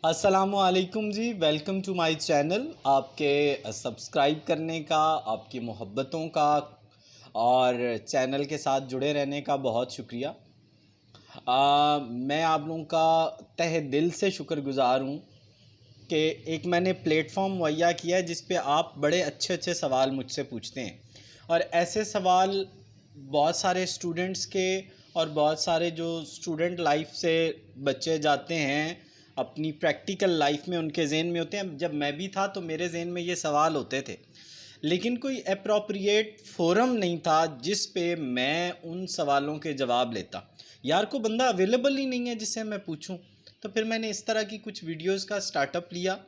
अस्सलामुअलैकुम जी, welcome to my channel. आपके subscribe करने का, आपकी मोहब्बतों का और चैनल के साथ जुड़े रहने का बहुत शुक्रिया। मैं आप लोगों का तहे दिल से शुक्रगुज़ार हूँ कि एक मैंने प्लेटफॉर्म मुहैया किया है जिस पे आप बड़े अच्छे अच्छे सवाल मुझसे पूछते हैं, और ऐसे सवाल बहुत सारे स्टूडेंट्स के और बहुत सारे जो स्टूडेंट लाइफ से बच्चे जाते हैं अपनी प्रैक्टिकल लाइफ में, उनके ज़हन में होते हैं। जब मैं भी था तो मेरे ज़हन में ये सवाल होते थे, लेकिन कोई अप्रोप्रिएट फोरम नहीं था जिस पे मैं उन सवालों के जवाब लेता। यार को बंदा अवेलेबल ही नहीं है जिससे मैं पूछूं। तो फिर मैंने इस तरह की कुछ वीडियोस का स्टार्टअप लिया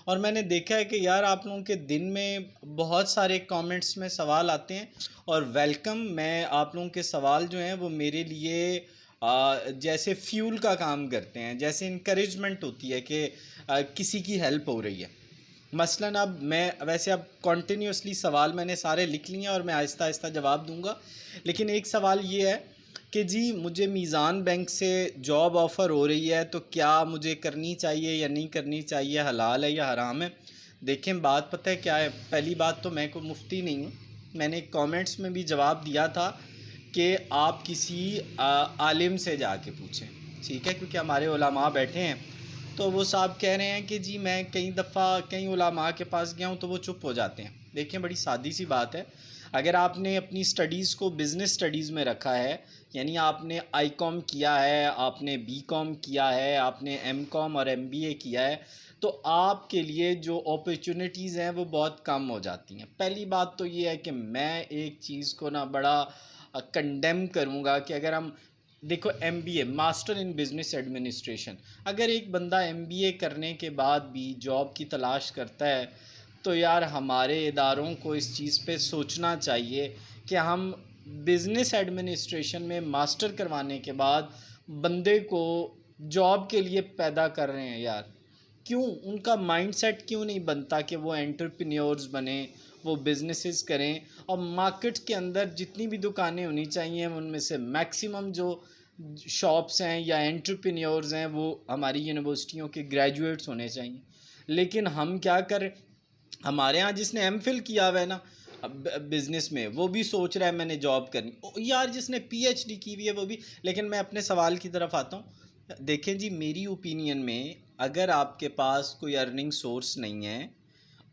और मैंने देखा है कि यार आप लोगों के दिन में बहुत सारे कमेंट्स में सवाल आते हैं, और वेलकम, मैं आप लोगों के सवाल जो हैं वो मेरे लिए जैसे फ्यूल का काम करते हैं, जैसे इनकरेजमेंट होती है कि किसी की हेल्प हो रही है। मसलन अब मैं वैसे अब कॉन्टीन्यूसली सवाल मैंने सारे लिख लिए हैं और मैं आहिस्ता आहिस्ता जवाब दूंगा, लेकिन एक सवाल ये है कि जी मुझे मीज़ान बैंक से जॉब ऑफ़र हो रही है, तो क्या मुझे करनी चाहिए या नहीं करनी चाहिए, हलाल है या हराम है। देखें, बात पता है क्या है। पहली बात तो मैं कोई मुफ्ती नहीं हूँ। मैंने कमेंट्स में भी जवाब दिया था कि आप किसी आलिम से जाके पूछें, ठीक है, क्योंकि हमारे उलमा बैठे हैं। तो वो साहब कह रहे हैं कि जी मैं कई दफ़ा कई उलमा के पास गया हूँ तो वो चुप हो जाते हैं। देखिए, बड़ी सादी सी बात है। अगर आपने अपनी स्टडीज़ को बिज़नेस स्टडीज़ में रखा है, यानी आपने आई.कॉम किया है, आपने बी.कॉम किया है, आपने एम.कॉम और एम.बी.ए किया है, तो आपके लिए जो अपॉर्चुनिटीज़ हैं वो बहुत कम हो जाती हैं। पहली बात तो ये है कि मैं एक चीज़ को ना बड़ा कंडेम करूँगा कि अगर हम देखो, MBA, master in business administration, अगर एक बंदा एमबीए करने के बाद भी जॉब की तलाश करता है, तो यार हमारे इदारों को इस चीज़ पे सोचना चाहिए कि हम बिज़नेस एडमिनिस्ट्रेशन में मास्टर करवाने के बाद बंदे को जॉब के लिए पैदा कर रहे हैं। यार क्यों उनका माइंडसेट क्यों नहीं बनता कि वो एंटरप्रेन्योर्स बने, वो बिज़नेसेस करें, और मार्केट के अंदर जितनी भी दुकानें होनी चाहिए उनमें से मैक्सिमम जो शॉप्स हैं या एंटरप्रेन्योर्स हैं वो हमारी यूनिवर्सिटियों के ग्रेजुएट्स होने चाहिए। लेकिन हम क्या करें, हमारे यहाँ जिसने एमफिल किया हुआ है ना बिज़नेस में, वो भी सोच रहा है मैंने जॉब करनी। यार जिसने पीएचडी की हुई है वो भी। लेकिन मैं अपने सवाल की तरफ आता हूँ। देखें जी, मेरी ओपिनियन में अगर आपके पास कोई अर्निंग सोर्स नहीं है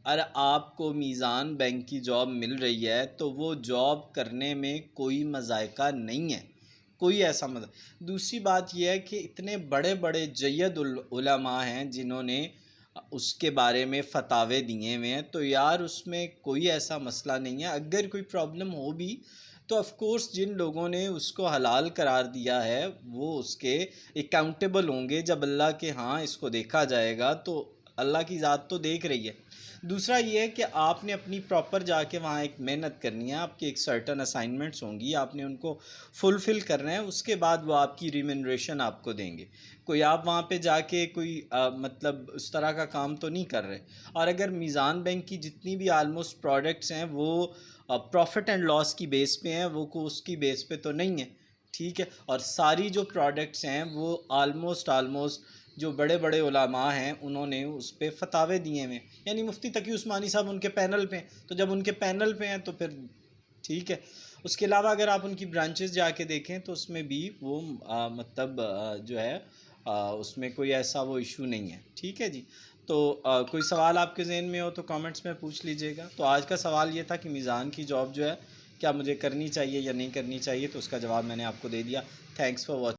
और आपको मीज़ान बैंक की जॉब मिल रही है, तो वो जॉब करने में कोई मज़ायका नहीं है, कोई ऐसा मज़ा। दूसरी बात यह है कि इतने बड़े बड़े जय्यद उलमा हैं जिन्होंने उसके बारे में फ़तावे दिए हुए हैं, तो यार उसमें कोई ऐसा मसला नहीं है। अगर कोई प्रॉब्लम हो भी तो ऑफ़ कोर्स जिन लोगों ने उसको हलाल करार दिया है वो उसके अकाउंटेबल होंगे। जब अल्लाह के हाँ इसको देखा जाएगा तो अल्लाह की ज़ात तो देख रही है। दूसरा ये है कि आपने अपनी प्रॉपर जाके वहाँ एक मेहनत करनी है, आपकी एक सर्टन असाइनमेंट्स होंगी, आपने उनको फुलफ़िल करना है, उसके बाद वो आपकी रिम्यूनरेशन आपको देंगे। कोई आप वहाँ पे जाके कोई मतलब उस तरह का काम तो नहीं कर रहे। और अगर मीज़ान बैंक की जितनी भी आलमोस्ट प्रोडक्ट्स हैं वो प्रॉफिट एंड लॉस की बेस पे हैं, वो को उसकी बेस पे तो नहीं है, ठीक है। और सारी जो प्रोडक्ट्स हैं वो आलमोस्ट जो बड़े बड़े उलमा हैं उन्होंने उस पर फ़तावे दिए हुए, यानी मुफ्ती तकी उस्मानी साहब उनके पैनल पे हैं। तो जब उनके पैनल पे हैं तो फिर ठीक है। उसके अलावा अगर आप उनकी ब्रांचेस जाके देखें तो उसमें भी वो मतलब जो है उसमें कोई ऐसा वो इशू नहीं है, ठीक है जी। तो कोई सवाल आपके जहन में हो तो कमेंट्स में पूछ लीजिएगा। तो आज का सवाल ये था कि मीज़ान की जॉब जो है क्या मुझे करनी चाहिए या नहीं करनी चाहिए, तो उसका जवाब मैंने आपको दे दिया। Thanks for watching.